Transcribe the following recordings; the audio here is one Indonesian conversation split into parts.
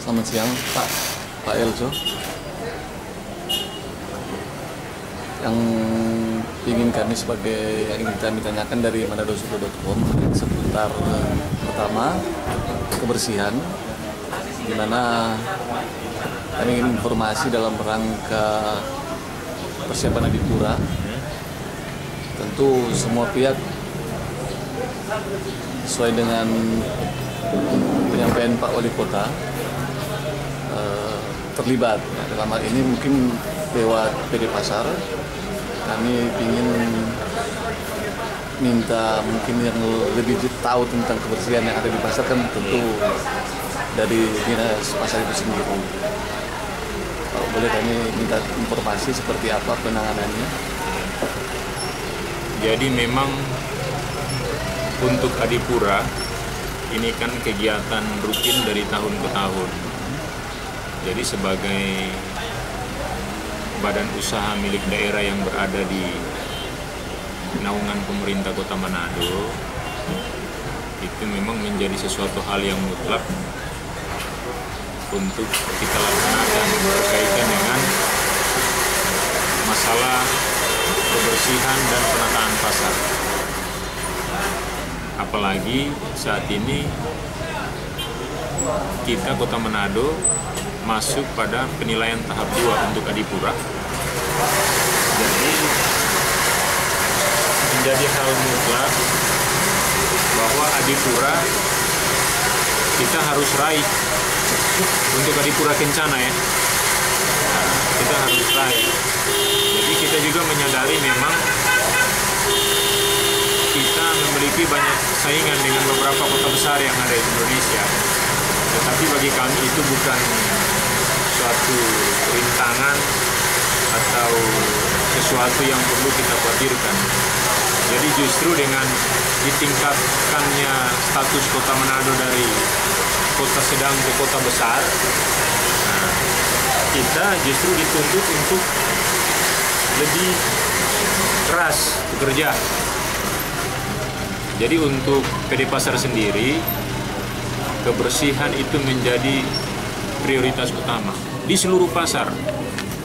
Selamat siang Pak Elzo. Yang ingin kami tanyakan dari manado.co.com seputar pertama kebersihan, di mana kami ingin informasi dalam rangka persiapan Adipura. Tentu semua pihak sesuai dengan penyampaian Pak Wali Kota terlibat. Dalam hal ini mungkin lewat PD Pasar kami ingin minta mungkin yang lebih tahu tentang kebersihan yang ada di pasar, kan tentu dari dinas pasar itu sendiri. Kalau boleh kami minta informasi seperti apa penanganannya. Jadi memang untuk Adipura ini kan kegiatan rutin dari tahun ke tahun. Jadi sebagai badan usaha milik daerah yang berada di naungan pemerintah Kota Manado, itu memang menjadi sesuatu hal yang mutlak untuk kita laksanakan berkaitan dengan masalah kebersihan dan penataan pasar. Apalagi saat ini kita Kota Manado masuk pada penilaian tahap 2 untuk Adipura. Jadi menjadi hal mutlak bahwa Adipura kita harus raih untuk Adipura Kencana ya. Kita harus raih. Jadi kita juga menyadari memang kita memiliki banyak saingan dengan beberapa kota besar yang ada di Indonesia. Tetapi bagi kami itu bukan suatu rintangan atau sesuatu yang perlu kita khawatirkan. Jadi justru dengan ditingkatkannya status Kota Manado dari kota sedang ke kota besar, kita justru dituntut untuk lebih keras bekerja. Jadi untuk PD Pasar sendiri, kebersihan itu menjadi prioritas utama di seluruh pasar.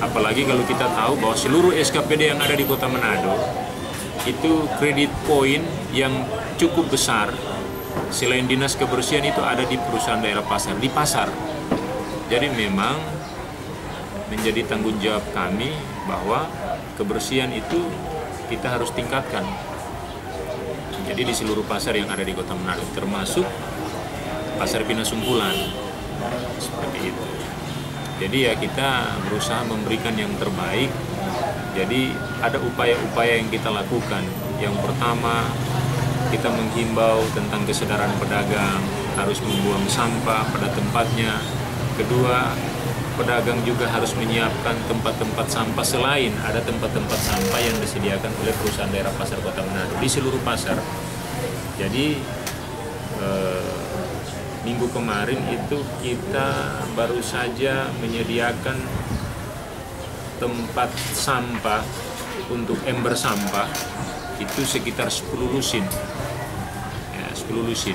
Apalagi kalau kita tahu bahwa seluruh SKPD yang ada di Kota Manado itu kredit poin yang cukup besar. Selain dinas kebersihan itu ada di perusahaan daerah pasar, di pasar. Jadi memang menjadi tanggung jawab kami bahwa kebersihan itu kita harus tingkatkan. Jadi di seluruh pasar yang ada di Kota Manado, termasuk pasar Pinasumpulan, seperti itu. Jadi ya kita berusaha memberikan yang terbaik. Jadi ada upaya-upaya yang kita lakukan. Yang pertama, kita menghimbau tentang kesadaran pedagang harus membuang sampah pada tempatnya. Kedua, pedagang juga harus menyiapkan tempat-tempat sampah selain ada tempat-tempat sampah yang disediakan oleh perusahaan daerah pasar Kota Manado di seluruh pasar. Jadi minggu kemarin itu kita baru saja menyediakan tempat sampah untuk ember sampah itu sekitar 10 lusin. Ya, 10 lusin.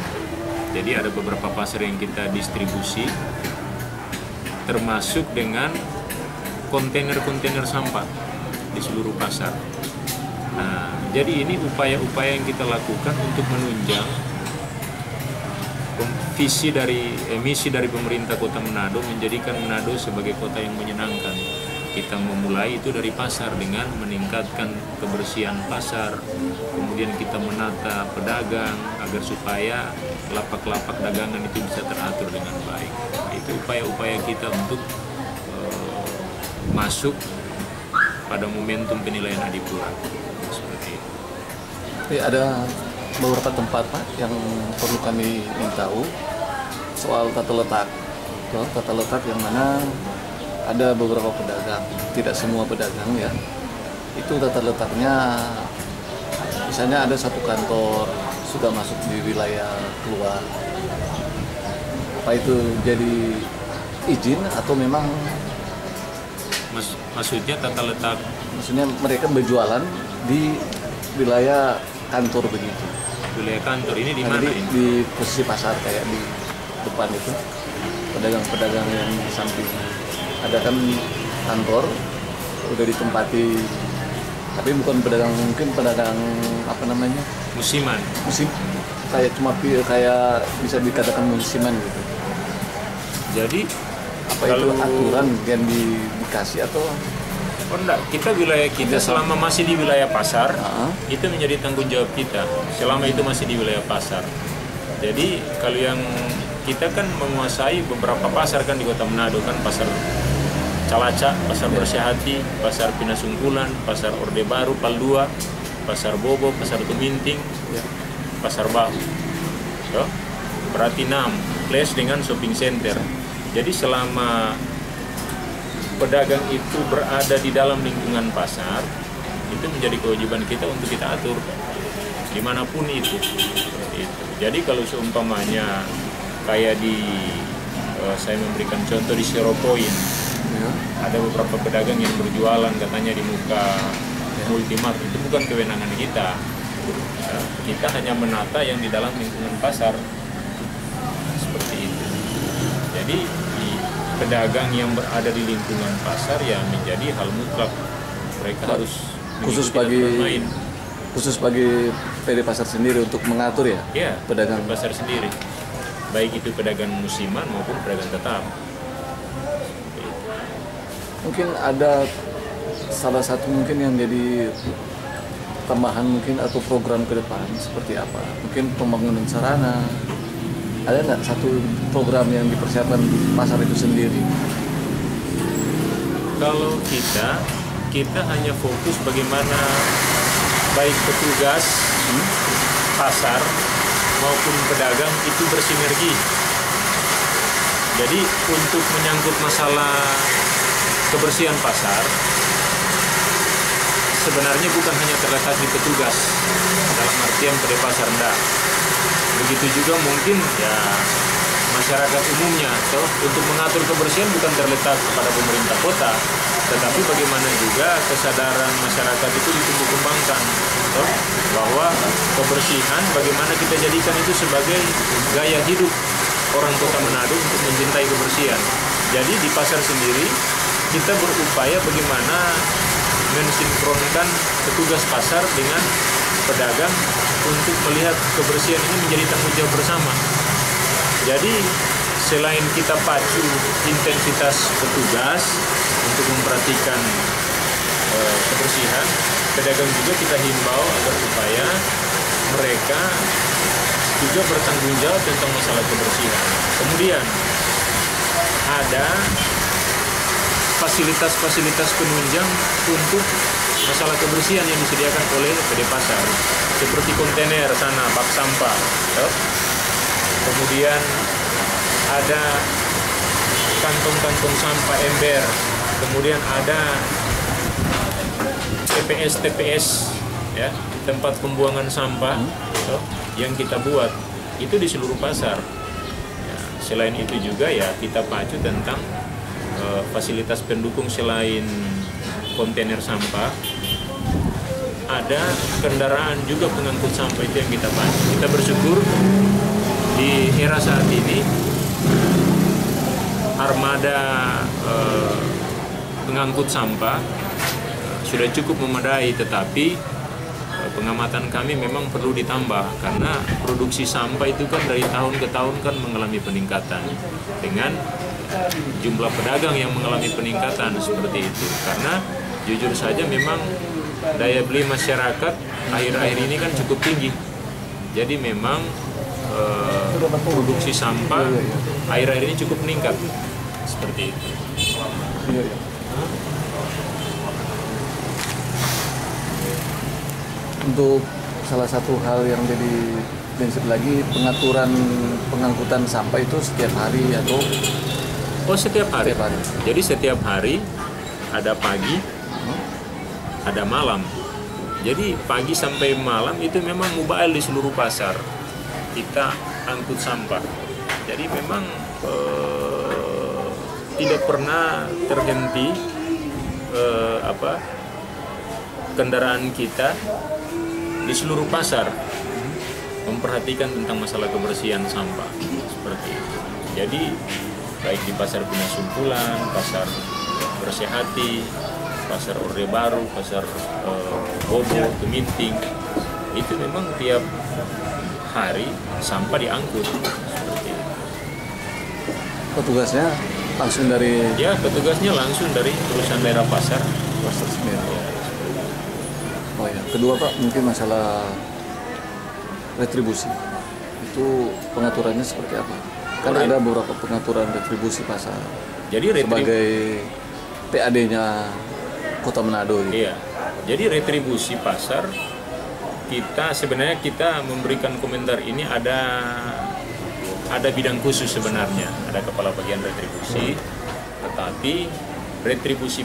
Jadi ada beberapa pasar yang kita distribusi, termasuk dengan kontainer-kontainer sampah di seluruh pasar. Nah, jadi ini upaya-upaya yang kita lakukan untuk menunjang misi dari pemerintah Kota Manado menjadikan Manado sebagai kota yang menyenangkan. Kita memulai itu dari pasar dengan meningkatkan kebersihan pasar, kemudian kita menata pedagang agar supaya lapak-lapak dagangan itu bisa teratur dengan baik. Nah, itu upaya-upaya kita untuk masuk pada momentum penilaian Adipura. Seperti itu. Ada beberapa tempat Pak yang perlu kami tahu soal tata letak yang mana ada beberapa pedagang, tidak semua pedagang ya, itu tata letaknya misalnya ada satu kantor sudah masuk di wilayah keluar, apa itu jadi izin atau memang maksudnya tata letak, maksudnya mereka berjualan di wilayah kantor begitu. Wilayah kantor ini di mana ini? Di posisi pasar kayak di depan itu. pedagang-pedagang yang di samping ada kan kantor udah ditempati, tapi bukan pedagang, mungkin pedagang apa namanya, musiman. musim, kayak cuma kayak bisa dikatakan musiman gitu. Jadi Apa itu aturan yang dikasih atau oh enggak, kita wilayah kita selama masih di wilayah pasar, itu menjadi tanggung jawab kita. Selama itu masih di wilayah pasar. Jadi kalau yang kita kan menguasai beberapa pasar kan di Kota Manado kan, pasar Calaca, pasar Bersihati, pasar Pinasungkulan, pasar Orde Baru, Paldua, pasar Bobo, pasar Tuminting, pasar Bahu. So, berarti 6 place dengan shopping center. Jadi selama pedagang itu berada di dalam lingkungan pasar, itu menjadi kewajiban kita untuk kita atur dimanapun itu. Jadi kalau seumpamanya kayak saya memberikan contoh di Zero Point, ada beberapa pedagang yang berjualan katanya di muka Multimart, itu bukan kewenangan kita. Kita hanya menata yang di dalam lingkungan pasar seperti itu. Jadi pedagang yang berada di lingkungan pasar ya menjadi hal mutlak, mereka harus khusus bagi PD Pasar sendiri untuk mengatur ya, pedagang pasar sendiri, baik itu pedagang musiman maupun pedagang tetap. Mungkin ada salah satu mungkin yang jadi tambahan mungkin atau program ke depan seperti apa? Mungkin pembangunan sarana. Ada nggak satu program yang dipersiapkan pasar itu sendiri? Kalau kita hanya fokus bagaimana baik petugas pasar maupun pedagang itu bersinergi. Jadi untuk menyangkut masalah kebersihan pasar, sebenarnya bukan hanya terletak di petugas dalam artian PD Pasar, enggak. Begitu juga mungkin ya masyarakat umumnya, untuk mengatur kebersihan bukan terletak kepada pemerintah kota, tetapi bagaimana juga kesadaran masyarakat itu ditumbuh kembangkan, bahwa kebersihan bagaimana kita jadikan itu sebagai gaya hidup orang Kota Manado untuk mencintai kebersihan. Jadi di pasar sendiri kita berupaya bagaimana mensinkronkan petugas pasar dengan pedagang untuk melihat kebersihan ini menjadi tanggung jawab bersama. Jadi selain kita pacu intensitas petugas untuk memperhatikan kebersihan, pedagang juga kita himbau agar supaya mereka juga bertanggung jawab tentang masalah kebersihan. Kemudian ada fasilitas-fasilitas penunjang untuk masalah kebersihan yang disediakan oleh PD Pasar, seperti kontainer sana, bak sampah. Kemudian ada kantong-kantong sampah ember. Kemudian ada TPS ya, tempat pembuangan sampah yang kita buat itu di seluruh pasar. Ya, selain itu juga ya kita pacu tentang fasilitas pendukung. Selain kontainer sampah, ada kendaraan juga pengangkut sampah, itu yang kita pacu. Kita bersyukur di era saat ini armada pengangkut sampah sudah cukup memadai, tetapi pengamatan kami memang perlu ditambah karena produksi sampah itu kan dari tahun ke tahun kan mengalami peningkatan dengan jumlah pedagang yang mengalami peningkatan seperti itu. Karena jujur saja memang daya beli masyarakat akhir-akhir ini kan cukup tinggi. Jadi memang produksi sampah akhir-akhir ini cukup meningkat seperti itu. Untuk salah satu hal yang jadi prinsip lagi, pengaturan pengangkutan sampah itu setiap hari atau? Oh, setiap hari. Jadi setiap hari ada pagi, ada malam. Jadi pagi sampai malam itu memang mobile di seluruh pasar. Kita angkut sampah. Jadi memang tidak pernah terhenti kendaraan kita di seluruh pasar memperhatikan tentang masalah kebersihan sampah seperti itu. Jadi baik di pasar Pinasumpulan, pasar Bersehati, pasar Orde Baru, pasar Bobo, Tuminting, itu memang tiap hari sampah diangkut seperti itu. Petugasnya langsung dari Ya, petugasnya langsung dari perusahaan daerah pasar. pasar sendiri. Oh ya, kedua Pak, mungkin masalah retribusi. Itu pengaturannya seperti apa? Kan ada beberapa pengaturan retribusi pasar. Jadi Sebagai PAD-nya Kota Manado gitu. Iya. Jadi retribusi pasar sebenarnya kita memberikan komentar ini ada bidang khusus sebenarnya, ada kepala bagian retribusi. Tetapi retribusi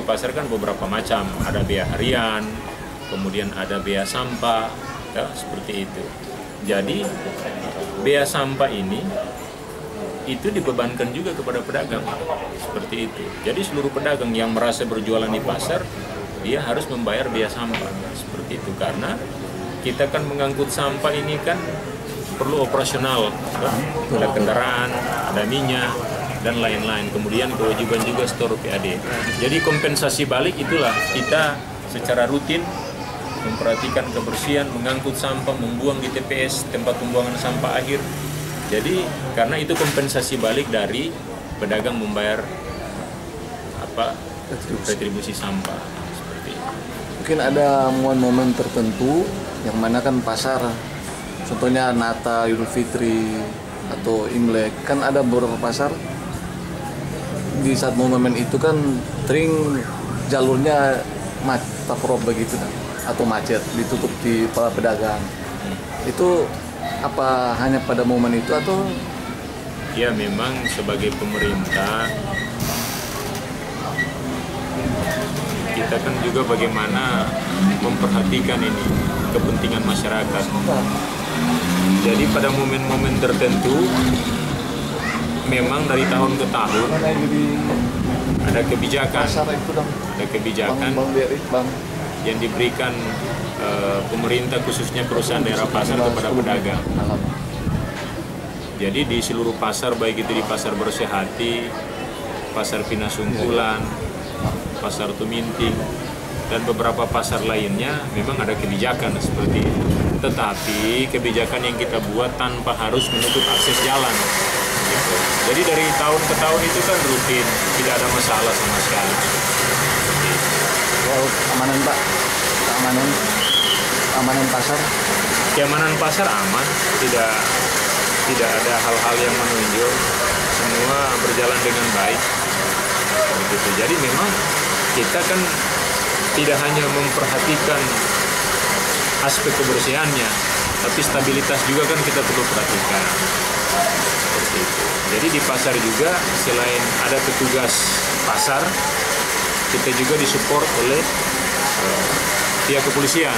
pasar kan beberapa macam, ada bea harian, kemudian ada bea sampah, ya, seperti itu. Jadi bea sampah ini itu dibebankan juga kepada pedagang, seperti itu. Jadi seluruh pedagang yang merasa berjualan di pasar, dia harus membayar bea sampah, seperti itu. Karena kita kan mengangkut sampah ini kan perlu operasional, ada kendaraan, ada minyak, dan lain-lain. Kemudian kewajiban juga store PAD. Jadi kompensasi balik itulah kita secara rutin memperhatikan kebersihan, mengangkut sampah, membuang di TPS, tempat pembuangan sampah akhir. Jadi karena itu kompensasi balik dari pedagang membayar retribusi sampah, seperti itu. Mungkin ada momen-momen tertentu yang mana kan pasar, contohnya Natal, Idul Fitri atau Imlek, kan ada beberapa pasar di saat momen itu kan sering jalurnya taprop begitu kan, atau macet, ditutup di para pedagang. Itu apa hanya pada momen itu atau? Ya memang sebagai pemerintah kita kan juga bagaimana memperhatikan ini kepentingan masyarakat. Jadi pada momen-momen tertentu memang dari tahun ke tahun ada kebijakan yang diberikan pemerintah khususnya perusahaan daerah pasar kepada pedagang. Jadi di seluruh pasar, baik itu di pasar Bersehati, pasar Pinasumpulan, pasar Tuminting, dan beberapa pasar lainnya memang ada kebijakan seperti itu. Tetapi kebijakan yang kita buat tanpa harus menutup akses jalan. Gitu. Jadi dari tahun ke tahun itu kan rutin, tidak ada masalah sama sekali. Soal keamanan Pak, keamanan pasar? Keamanan pasar aman, tidak ada hal-hal yang menonjol, semua berjalan dengan baik. Begitu. Jadi memang kita kan tidak hanya memperhatikan aspek kebersihannya, tapi stabilitas juga kan kita perlu perhatikan. Seperti itu. Jadi di pasar juga selain ada petugas pasar, kita juga disupport oleh pihak kepolisian.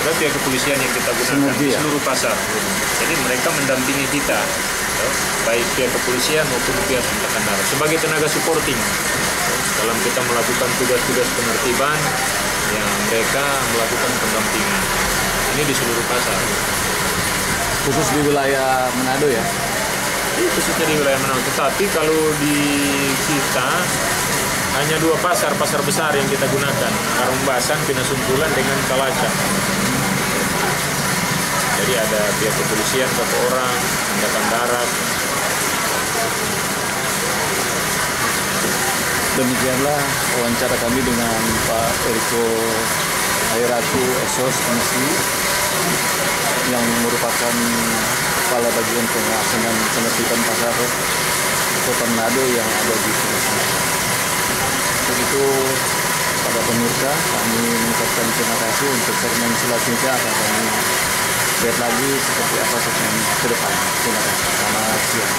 Ada pihak kepolisian yang kita gunakan di seluruh pasar. Jadi mereka mendampingi kita, baik pihak kepolisian maupun pihak angkatan darat sebagai tenaga supporting dalam kita melakukan tugas-tugas penertiban, yang mereka melakukan pendampingan. Ini di seluruh pasar. Khusus di wilayah Manado ya? Ini khususnya di wilayah Manado. Tetapi kalau di kita hanya dua pasar besar yang kita gunakan, Karumbasan, Pinasumpulan dengan Kalaca. Jadi ada pihak kepolisian, satu orang, angkatan darat. Demikianlah wawancara kami dengan Pak Eriko Hairatu Esos MC yang merupakan kepala bagian pengawasan dan penertiban pasar Kota Manado yang ada di sini. Begitu pada pemirsa, kami mengucapkan terima kasih untuk segmen selanjutnya akan kami lihat lagi seperti apa segmen ke depan. Terima kasih. Selamat siang.